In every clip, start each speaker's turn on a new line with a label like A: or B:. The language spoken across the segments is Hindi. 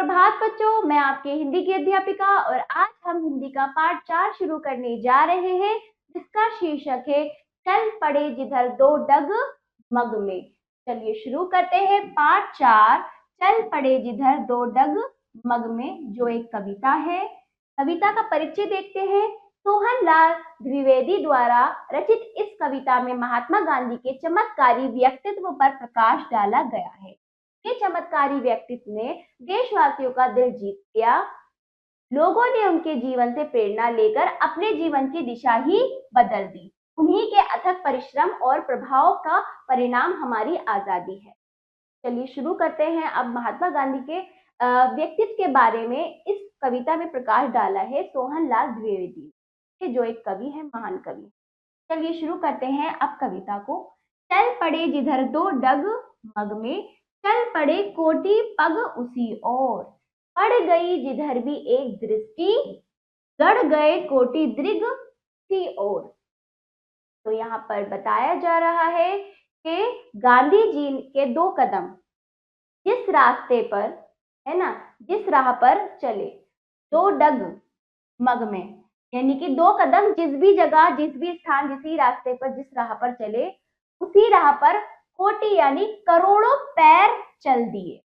A: सुप्रभात बच्चों, मैं आपकी हिंदी की अध्यापिका और आज हम हिंदी का पाठ 4 शुरू करने जा रहे हैं, जिसका शीर्षक है चल पड़े जिधर दो डग मग में। चलिए शुरू करते हैं पाठ 4 चल पड़े जिधर दो डग मग में, जो एक कविता है। कविता का परिचय देखते हैं। सोहनलाल द्विवेदी द्वारा रचित इस कविता में महात्मा गांधी के चमत्कारी व्यक्तित्व पर प्रकाश डाला गया है। ये चमत्कारी व्यक्तित्व ने देशवासियों का दिल जीत लिया। लोगों ने उनके जीवन से प्रेरणा लेकर अपने जीवन की दिशा ही बदल दी। उन्हीं के अथक परिश्रम और प्रभाव का परिणाम हमारी आजादी है। चलिए शुरू करते हैं। अब महात्मा गांधी के व्यक्तित्व के बारे में इस कविता में प्रकाश डाला है सोहनलाल द्विवेदी, जो एक कवि है, महान कवि। चलिए शुरू करते हैं अब कविता को। चल पड़े जिधर दो डग मग में, चल पड़े कोटि पग उसी ओर, पड़ गई जिधर भी एक दृष्टि, गड़ गए कोटि दृग सी ओर। तो यहाँ पर बताया जा रहा है कि गांधी जी के दो कदम जिस रास्ते पर, है ना, जिस राह पर चले, दो डग मग में, यानी कि दो कदम जिस भी जगह, जिस भी स्थान, जिस रास्ते पर, जिस राह पर चले, उसी राह पर कोटि यानी करोड़ों पैर चल दिए।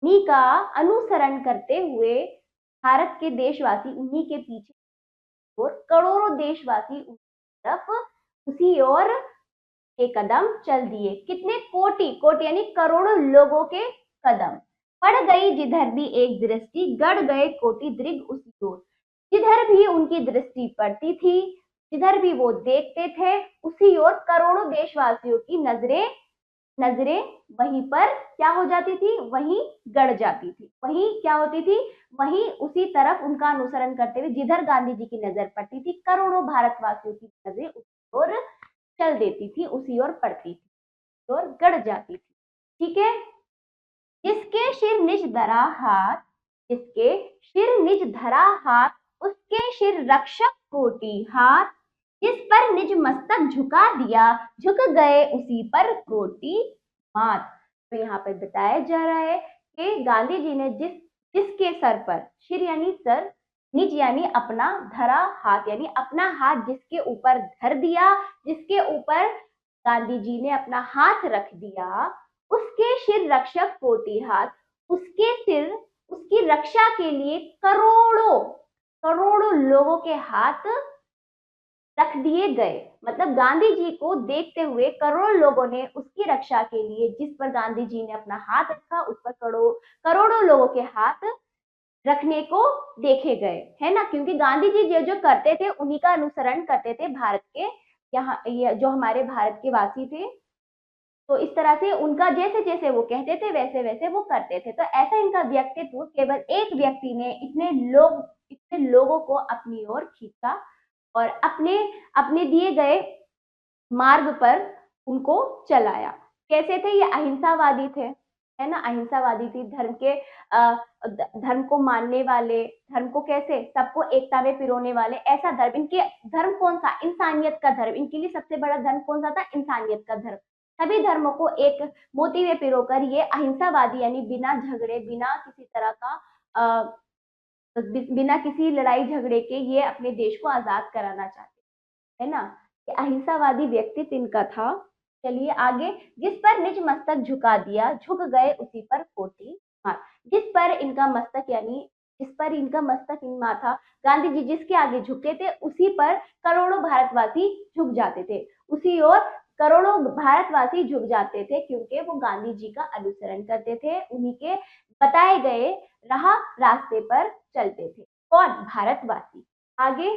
A: उन्हीं का अनुसरण करते हुए भारत के देशवासी उन्हीं के पीछे और करोड़ों देशवासी उसी ओर के कदम चल दिए। कितने कोटि, कोटि यानी करोड़ों लोगों के कदम। पड़ गई जिधर भी एक दृष्टि, गड़ गए कोटि दृग उसी ओर। जिधर भी उनकी दृष्टि पड़ती थी, जिधर भी वो देखते थे, उसी ओर करोड़ों देशवासियों की नजरें वहीं पर क्या हो जाती थी, वहीं गड़ जाती थी। वहीं क्या होती थी, वहीं उसी तरफ उनका अनुसरण करते हुए जिधर गांधी जी की नजर पड़ती थी, करोड़ों भारतवासियों की नजरें उसी ओर चल देती थी, उसी ओर पड़ती थी और गड़ जाती थी। ठीक है। जिसके शिर निज धरा हाथ, जिसके शिर निज धरा हाथ, उसके शिर रक्षक कोटि हाथ, जिस पर निज मस्तक झुका दिया, झुक गए उसी पर कोटि मात। तो यहाँ पर बताया जा रहा है कि गांधी जी ने जिसके सर पर, शिर यानी सर, निज यानी अपना, धरा हाथ यानी अपना हाथ जिसके ऊपर धर दिया, जिसके ऊपर गांधी जी ने अपना हाथ रख दिया, उसके शिर रक्षक कोटि हाथ, उसके सिर, उसकी रक्षा के लिए करोड़ों लोगों के हाथ रख दिए गए। मतलब गांधी जी को देखते हुए करोड़ों लोगों ने उसकी रक्षा के लिए, जिस पर गांधी जी ने अपना हाथ रखा, उस पर करोड़ों लोगों के हाथ रखने को देखे गए, है ना। क्योंकि गांधी जी जो करते थे उन्हीं का अनुसरण करते थे भारत के, यहाँ जो हमारे भारत के वासी थे। तो इस तरह से उनका जैसे जैसे वो कहते थे वैसे वैसे वो करते थे। तो ऐसा इनका व्यक्तित्व, केवल एक व्यक्ति ने इतने लोगों को अपनी ओर खींचा और अपने दिए गए मार्ग पर उनको चलाया। कैसे थे ये? अहिंसावादी थे, है ना, अहिंसावादी थी, धर्म को मानने वाले, धर्म को कैसे सबको एकता में पिरोने वाले, ऐसा धर्म। इनके धर्म कौन सा? इंसानियत का धर्म। इनके लिए सबसे बड़ा धर्म कौन सा था? इंसानियत का धर्म। सभी धर्मों को एक मोती में पिरोकर ये अहिंसावादी यानी बिना झगड़े, बिना किसी तरह का बिना किसी लड़ाई झगड़े के ये अपने देश को आजाद कराना चाहते, है ना। ये अहिंसावादी व्यक्तित्व इनका था। चलिए आगे। जिस पर निज मस्तक झुका दिया, झुक गए उसी पर कोटि मात। जिस पर इनका मस्तक यानी जिस पर इनका मस्तक माथा, गांधी जी जिसके आगे झुकते थे, उसी पर करोड़ों भारतवासी झुक जाते थे। उसी ओर करोड़ों भारतवासी झुक जाते थे, क्योंकि वो गांधी जी का अनुसरण करते थे, उन्हीं के बताए गए रास्ते पर चलते थे। कौन? भारतवासी। आगे।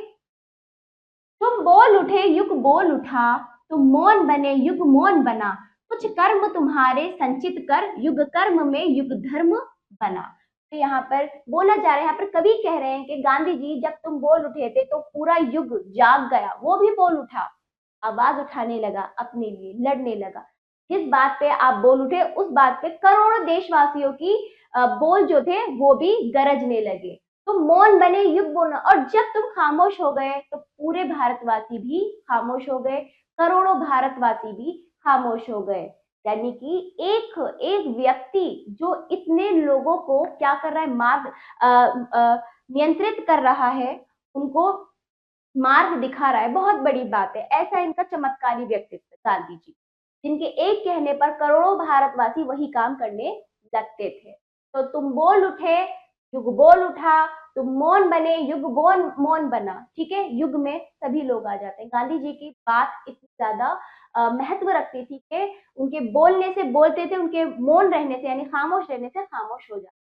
A: तुम बोल उठे युग बोल उठा, तुम मौन बने युग मौन बना, कुछ कर्म तुम्हारे संचित कर, युग कर्म में युग धर्म बना। तो यहाँ पर बोला जा रहा है, यहाँ पर कवि कह रहे हैं कि गांधी जी जब तुम बोल उठे थे तो पूरा युग जाग गया, वो भी बोल उठा, आवाज उठाने लगा, अपने लिए लड़ने लगा। जिस बात पे आप बोल उठे, उस बात पे करोड़ों देशवासियों की बोल जो थे वो भी गरजने लगे। तुम मौन बने युग बोलना, और जब तुम खामोश हो गए तो पूरे भारतवासी भी खामोश हो गए, करोड़ों भारतवासी भी खामोश हो गए। यानी कि एक एक व्यक्ति जो इतने लोगों को क्या कर रहा है, नियंत्रित कर रहा है, उनको मार्ग दिखा रहा है, बहुत बड़ी बात है। ऐसा इनका चमत्कारी व्यक्तित्व गांधी जी, जिनके एक कहने पर करोड़ों भारतवासी वही काम करने लगते थे। तो तुम बोल उठे, युग बोल उठा, तुम मौन बने, युग मौन बना। ठीक है, युग में सभी लोग आ जाते हैं। गांधी जी की बात इतनी ज्यादा महत्व रखती थी कि उनके बोलने से बोलते थे, उनके मौन रहने से यानी खामोश रहने से खामोश हो जाते।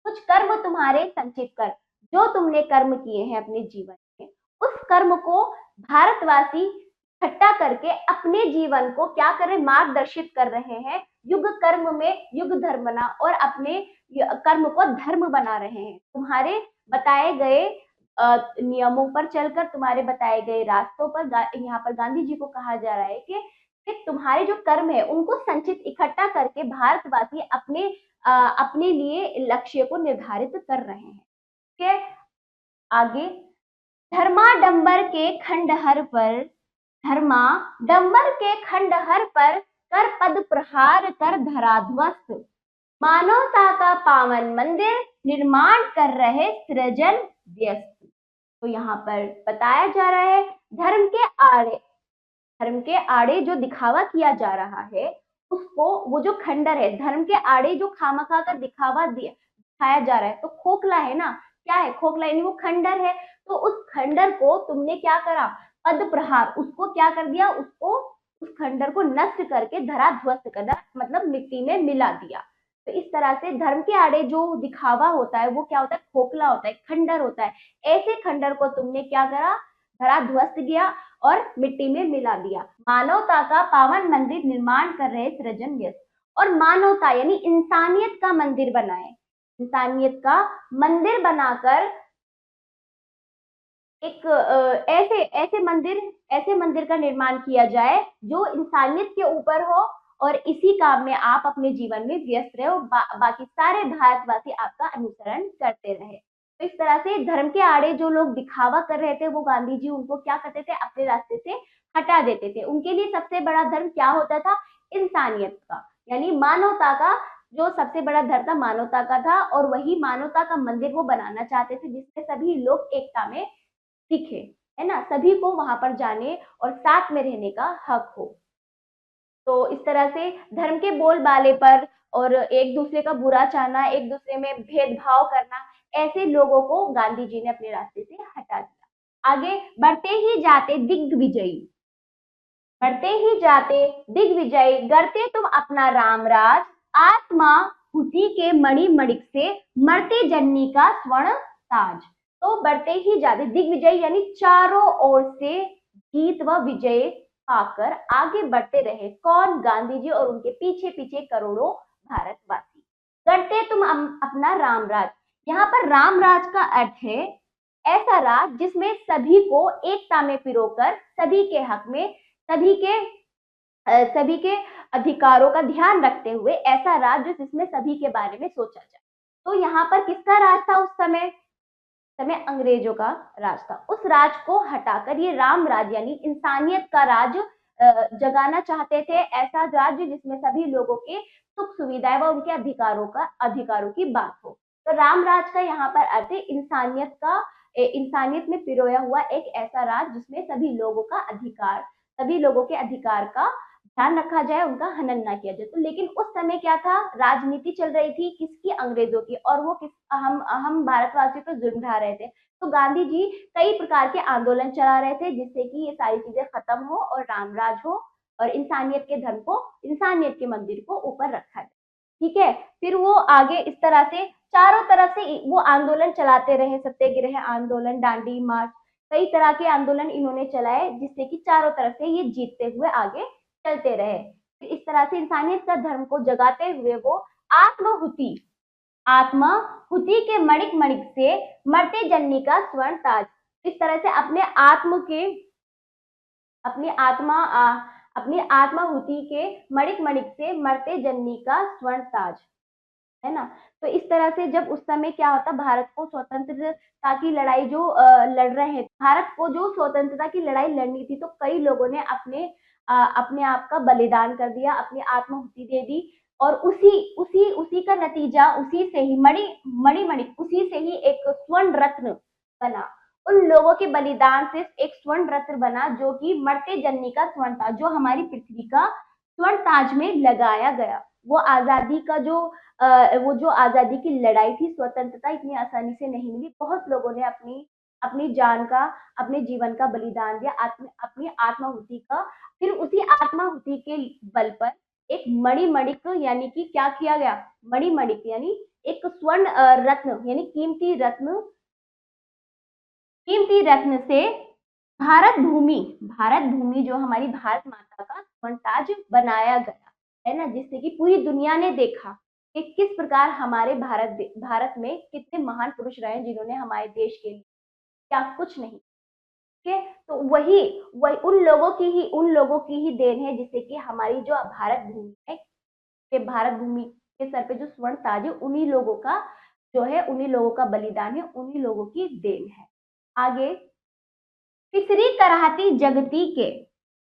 A: कुछ कर्म तुम्हारे संचित कर, जो तुमने कर्म किए हैं अपने जीवन में, उस कर्म को भारतवासी इकट्ठा करके अपने जीवन को क्या कर रहे, मार्गदर्शित कर रहे हैं। युग कर्म में युग धर्म बना और अपने कर्म को धर्म बना रहे हैं। तुम्हारे बताए गए नियमों पर चलकर, तुम्हारे बताए गए रास्तों पर, यहाँ पर गांधी जी को कहा जा रहा है कि तुम्हारे जो कर्म है उनको संचित इकट्ठा करके भारतवासी अपने लिए लक्ष्य को निर्धारित कर रहे हैं। ठीक है, आगे, धर्माडंबर के खंडहर पर, धर्माडंबर के खंडहर पर कर पद प्रहार कर धराध्वस्त, मानवता का पावन मंदिर निर्माण कर रहे सृजन व्यस्त। तो यहाँ पर बताया जा रहा है धर्म के आड़े जो दिखावा किया जा रहा है उसको, वो जो खंडर है, धर्म के आड़े जो खामखा कर दिखाया जा रहा है, तो खोखला है ना, क्या है खोखला, यानी वो खंडर है। तो उस खंडर को तुमने क्या करा, पद प्रहार, उसको क्या कर दिया, उसको उस खंडर को नष्ट करके धराध्वस्त कर दिया, मतलब मिट्टी में मिला दिया। तो इस तरह से धर्म के आड़े जो दिखावा होता है वो क्या होता है, खोखला होता है, खंडर होता है। ऐसे खंडर को तुमने क्या करा, धराध्वस्त किया और मिट्टी में मिला दिया। मानवता का पावन मंदिर निर्माण कर रहे सृजन व्यस्त, और मानवता यानी इंसानियत का मंदिर बनाए, इंसानियत का मंदिर बनाकर एक ऐसे मंदिर का निर्माण किया जाए जो इंसानियत के ऊपर हो, और इसी काम में आप अपने जीवन में व्यस्त रहे, बाकी सारे भारतवासी आपका अनुसरण करते रहे। तो इस तरह से धर्म के आड़े जो लोग दिखावा कर रहे थे वो गांधी जी उनको क्या करते थे, अपने रास्ते से हटा देते थे। उनके लिए सबसे बड़ा धर्म क्या होता था, इंसानियत का, यानी मानवता का, जो सबसे बड़ा धर्म था मानवता का था, और वही मानवता का मंदिर वो बनाना चाहते थे जिसमें सभी लोग एकता में दिखे, है ना, सभी को वहां पर जाने और साथ में रहने का हक हो। तो इस तरह से धर्म के बोलबाले पर और एक दूसरे का बुरा चाहना, एक दूसरे में भेदभाव करना, ऐसे लोगों को गांधी जी ने अपने रास्ते से हटा दिया। आगे बढ़ते ही जाते दिग्विजयी, बढ़ते ही जाते दिग्विजय, गढ़ते तुम अपना राम राज, आत्मा हुति के मणि मणिक से, मरते जननी का स्वर्ण ताज। तो बढ़ते ही जाते दिग्विजय यानी चारों ओर से जीत व विजय पाकर आगे बढ़ते रहे, कौन, गांधी जी और उनके पीछे पीछे करोड़ों भारतवासी। करते तुम अपना राम राज, यहाँ पर राम राज का अर्थ है ऐसा राज जिसमें सभी को एकता में पिरोकर, सभी के हक में, सभी के अधिकारों का ध्यान रखते हुए ऐसा राज जिसमें सभी के बारे में सोचा जाए। तो यहाँ पर किसका राज था उस समय अंग्रेजों का राज था। उस राज को हटाकर ये राम राज यानी इंसानियत का राज जगाना चाहते थे, ऐसा राज्य जिसमें सभी लोगों के सुख सुविधाएं व उनके अधिकारों की बात हो। तो राम राज का यहाँ पर अर्थ है इंसानियत में पिरोया हुआ एक ऐसा राज जिसमें सभी लोगों के अधिकार का ध्यान रखा जाए, उनका हनन ना किया जाए। तो लेकिन उस समय क्या था, राजनीति चल रही थी किसकी, अंग्रेजों की, और वो हम भारतवासियों पर जुल्म ढा रहे थे। तो गांधी जी कई प्रकार के आंदोलन चला रहे थे जिससे कि ये सारी चीजें खत्म हो और रामराज हो और इंसानियत के धर्म को, इंसानियत के मंदिर को ऊपर रखा जाए। ठीक है, फिर वो आगे इस तरह से चारों तरफ से वो आंदोलन चलाते रहे, सत्याग्रह आंदोलन, दांडी मार्च, कई तरह के आंदोलन इन्होंने चलाए जिससे कि चारों तरफ से ये जीतते हुए आगे चलते रहे। फिर इस तरह से इंसानियत का धर्म को जगाते हुए वो आत्माहुति के मणिक मणिक से, मरते जननी का स्वर्ण ताज, इस तरह से अपनी आत्माहुति के मणिक मणिक से मरते जननी का स्वर्ण ताज, है ना। तो इस तरह से जब उस समय क्या होता, भारत को स्वतंत्रता की लड़ाई जो लड़ रहे हैं, भारत को जो स्वतंत्रता की लड़ाई लड़नी थी, तो कई लोगों ने अपने अपने आप का बलिदान कर दिया, अपनी आत्माहुति दे दी, और उसी उसी उसी का नतीजा, उसी से ही मणि उसी से ही एक स्वर्ण रत्न बना। उन लोगों के बलिदान से एक स्वर्ण रत्न बना, जो कि मरते जन्नी का स्वर्ण था, जो हमारी पृथ्वी का स्वर्ण ताज में लगाया गया। वो आजादी का वो जो आजादी की लड़ाई थी, स्वतंत्रता इतनी आसानी से नहीं मिली। बहुत लोगों ने अपनी अपनी जान का, अपने जीवन का बलिदान दिया, अपनी आत्माहुति का। फिर उसी आत्माहुति के बल पर एक मणिमणिक यानी कि क्या किया गया, मणिमणिक यानी एक स्वर्ण रत्न यानी कीमती रत्न से भारत भूमि जो हमारी भारत माता का स्वर्ण ताज बनाया गया है ना, जिससे कि पूरी दुनिया ने देखा कि किस प्रकार हमारे भारत में कितने महान पुरुष रहे, जिन्होंने हमारे देश के लिए क्या कुछ नहीं। ठीक है, तो वही वही उन लोगों की ही देन है, जिससे कि हमारी जो भारत भूमि है, कि भारत भूमि के सर पे जो स्वर्ण ताज है, उन्हीं लोगों का जो है, उन्हीं लोगों का बलिदान है, उन्हीं लोगों की देन है। आगे, तीसरी कराहती जगती के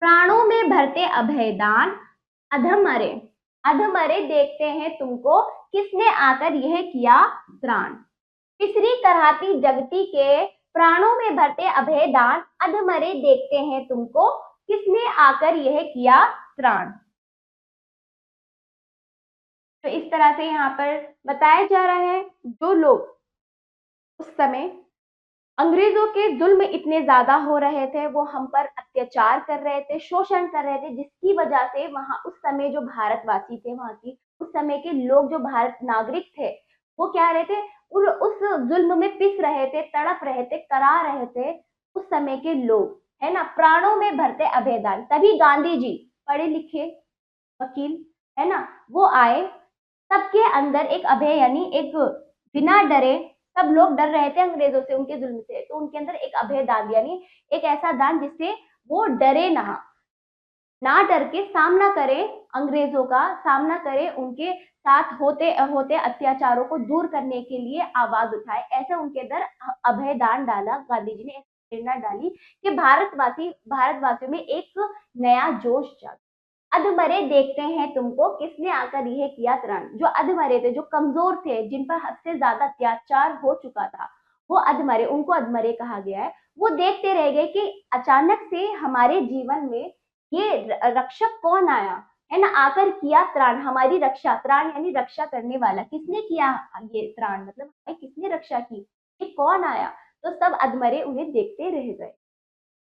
A: प्राणों में भरते अभयदान, अधमरे अधमरे देखते हैं तुमको, किसने आकर यह किया त्राण। तीसरी कराहती जगती के प्राणों में भरते अभयदान, अधमरे देखते हैं तुमको, किसने आकर यह किया त्राण। तो इस तरह से यहाँ पर बताया जा रहा है, जो लोग उस समय अंग्रेजों के जुल्म इतने ज्यादा हो रहे थे, वो हम पर अत्याचार कर रहे थे, शोषण कर रहे थे, जिसकी वजह से वहां उस समय जो भारतवासी थे, वहां की उस समय के लोग जो भारत नागरिक थे, वो क्या रहे थे, उस जुल्म में पिस रहे थे, तड़प रहे थे, करा रहे थे उस समय के लोग, है ना। प्राणों में भरते अभयदान, तभी गांधी जी, पढ़े लिखे वकील, है ना, वो आए। सबके अंदर एक अभय यानी एक बिना डरे, सब लोग डर रहे थे अंग्रेजों से, उनके जुल्म से, तो उनके अंदर एक अभय दान यानी एक ऐसा दान जिससे वो डरे ना डर के सामना करे, अंग्रेजों का सामना करे, उनके साथ होते होते अत्याचारों को दूर करने के लिए आवाज उठाए। ऐसा उनके अंदर अभय दान डाला, गांधी जी ने प्रेरणा डाली कि भारतवासियों में एक नया जोश जागा। अधमरे देखते हैं तुमको, किसने आकर यह किया त्राण। जो अधमरे थे, जो कमजोर थे, जिन पर हद से ज्यादा अत्याचार हो चुका था, वो अधमरे, उनको अधमरे कहा गया है। वो देखते रह गए कि अचानक से हमारे जीवन में ये रक्षक कौन आया, है ना, आकर किया त्राण, हमारी रक्षा। त्राण यानी रक्षा करने वाला, किसने किया ये त्राण, मतलब हमें किसने रक्षा की, ये कौन आया। तो सब अधमरे उन्हें देखते रह गए।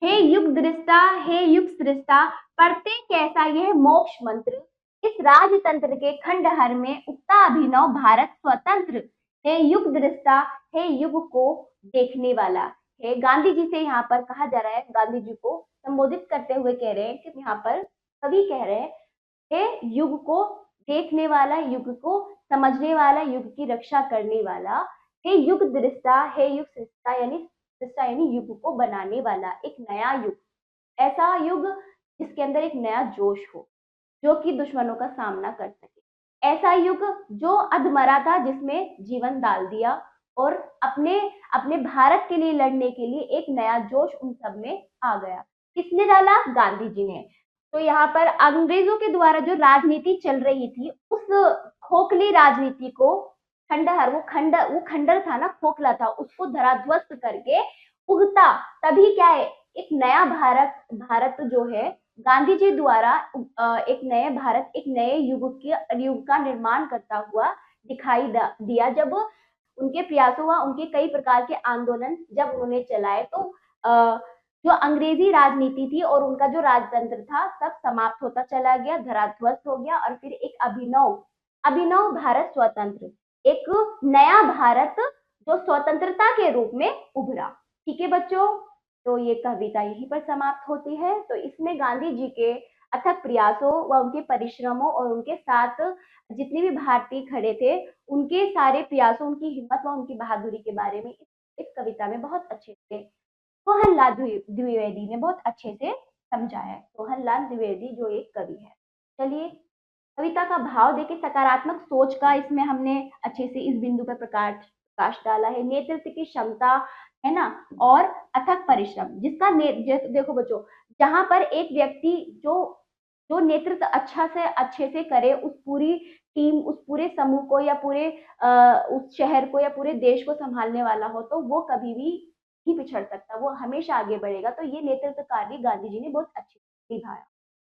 A: हे युग दृष्टा, हे युग सृष्टा, पढ़ते कैसा यह मोक्ष मंत्र, इस राजतंत्र के खंडहर में उगता अभिनव भारत स्वतंत्र। हे युग दृष्टा, हे युग को देखने वाला। हे गांधी जी से यहाँ पर कहा जा रहा है, गांधी जी को संबोधित करते हुए कह रहे हैं कि यहाँ पर कवि कह रहे हैं, हे युग को देखने वाला, युग को समझने वाला, युग की रक्षा करने वाला, हे युग दृष्टा, हे युग सृष्टा यानी युग को बनाने वाला, एक नया युग, ऐसा युग जिसके अंदर एक नया जोश हो, जो कि दुश्मनों का सामना कर सके। ऐसा युग जो अधमरा था, जिसमें जीवन डाल दिया, और अपने अपने भारत के लिए लड़ने के लिए एक नया जोश उन सब में आ गया। किसने डाला, गांधी जी ने। तो यहाँ पर अंग्रेजों के द्वारा जो राजनीति चल रही थी, उस खोखली राजनीति को खंडहर, वो खंडर था ना, खोखला था, उसको धराध्वस्त करके उगता, तभी क्या है, एक नया भारत जो है, गांधी जी द्वारा एक नए भारत, एक नए युग का निर्माण करता हुआ दिखाई दिया। जब उनके प्रयासों व उनके कई प्रकार के आंदोलन जब उन्होंने चलाए, तो जो अंग्रेजी राजनीति थी और उनका जो राजतंत्र था, सब समाप्त होता चला गया, धराध्वस्त हो गया, और फिर एक अभिनव भारत स्वतंत्र, एक नया भारत जो स्वतंत्रता के रूप में उभरा। ठीक है बच्चों, तो ये कविता यहीं पर समाप्त होती है। तो इसमें गांधी जी के अथक प्रयासों व उनके परिश्रमों और उनके साथ जितने भी भारतीय खड़े थे, उनके सारे प्रयासों, उनकी हिम्मत व उनकी बहादुरी के बारे में इस कविता में बहुत अच्छे से सोहनलाल द्विवेदी ने बहुत अच्छे से समझाया है। सोहनलाल द्विवेदी जो एक कवि है। चलिए, कविता का भाव देखिए, सकारात्मक सोच का इसमें हमने अच्छे से इस बिंदु पर प्रकाश डाला है। नेतृत्व की क्षमता, है ना, और अथक परिश्रम, जिसका देखो बच्चों, जहां पर एक व्यक्ति जो जो नेतृत्व अच्छे से करे, उस पूरी टीम, उस पूरे समूह को या पूरे उस शहर को या पूरे देश को संभालने वाला हो, तो वो कभी भी नहीं पिछड़ सकता, वो हमेशा आगे बढ़ेगा। तो ये नेतृत्व कार्य गांधी जी ने बहुत अच्छे से निभाया।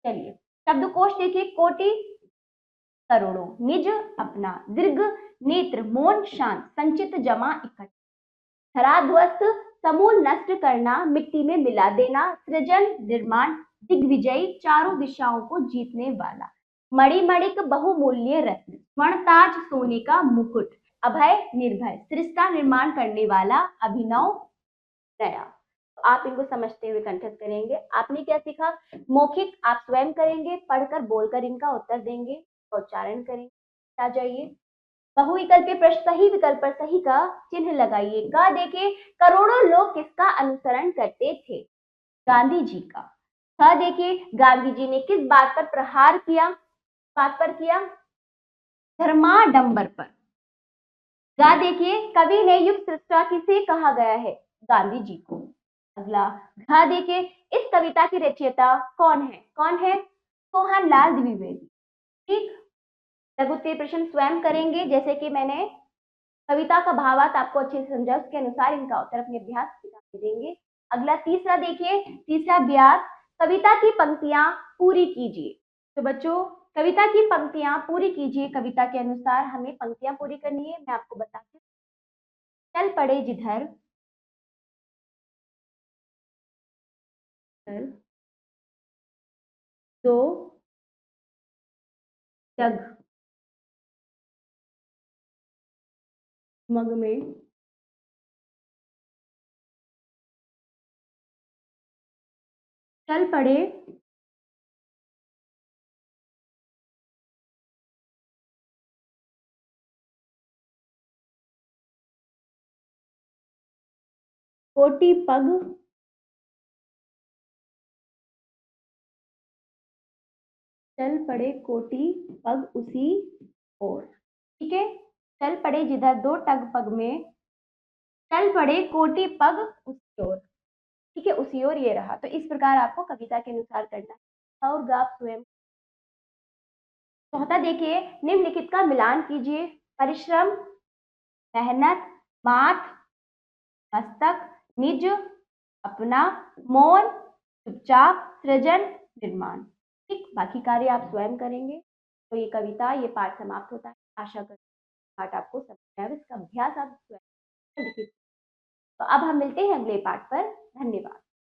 A: चलिए, शब्दकोश देखिए। कोटि करोड़ों, निज अपना, दीर्घ नेत्र, मौन शांत, संचित जमा इकट्ठा, धराध्वस्त समूल नष्ट करना, मिट्टी में मिला देना, सृजन निर्माण, दिग्विजयी, चारों दिशाओं को जीतने वाला, मणिमणिक बहुमूल्य रत्न, स्वर्णताज सोने का मुकुट, अभय निर्भय, सृष्टा निर्माण करने वाला, अभिनव नया। तो आप इनको समझते हुए कंठस्थ करेंगे। आपने क्या सीखा? मौखिक आप स्वयं करेंगे, पढ़कर बोलकर इनका उत्तर देंगे, उच्चारण करेंगे। आ जाइए, बहुविकल्पीय प्रश्न, सही विकल्प पर सही का चिन्ह लगाइए। का देखिए, करोड़ों लोग किसका अनुसरण करते थे? गांधी जी का। ख देखिए, गांधी जी ने किस बात पर प्रहार किया? बात पर किया, धर्माडंबर पर। गा देखिए, कवि ने युग सृष्टा किसे कहा गया है? गांधी जी को। अगला, घ देखिए, इस कविता की रचयिता कौन है? कौन है? सोहनलाल द्विवेदी। ठीक, लघु उत्तरीय प्रश्न स्वयं करेंगे, जैसे कि मैंने कविता का भावार्थ आपको अच्छे से समझा, उसके अनुसार इनका उत्तर अपने अभ्यास किताब में देंगे। अगला तीसरा देखिए, तीसरा अभ्यास, कविता की पंक्तियां पूरी कीजिए। तो बच्चों, कविता की पंक्तियां पूरी कीजिए। कविता के अनुसार हमें पंक्तियां पूरी करनी है। मैं आपको बताती हूँ। चल पड़े जिधर दो जग मग में चल पड़े कोटि पग, चल पड़े कोटि पग उसी ओर। ठीक है, चल पड़े जिधर दो टग पग में, चल पड़े कोटि पग उसी ओर। ठीक है, उसी ओर ये रहा। तो इस प्रकार आपको कविता के अनुसार करना है। और गाप स्वयं। चौथा देखिए, निम्नलिखित का मिलान कीजिए। परिश्रम, मेहनत, मात, मस्तक, निज, अपना, मौन, चुपचाप, सृजन, निर्माण। ठीक, बाकी कार्य आप स्वयं करेंगे। तो ये कविता, ये पाठ समाप्त होता है। आशा करती हूँ पाठ आपको समझ आया। इसका अभ्यास आप स्वयं लिखित। तो अब हम मिलते हैं अगले पाठ पर। धन्यवाद।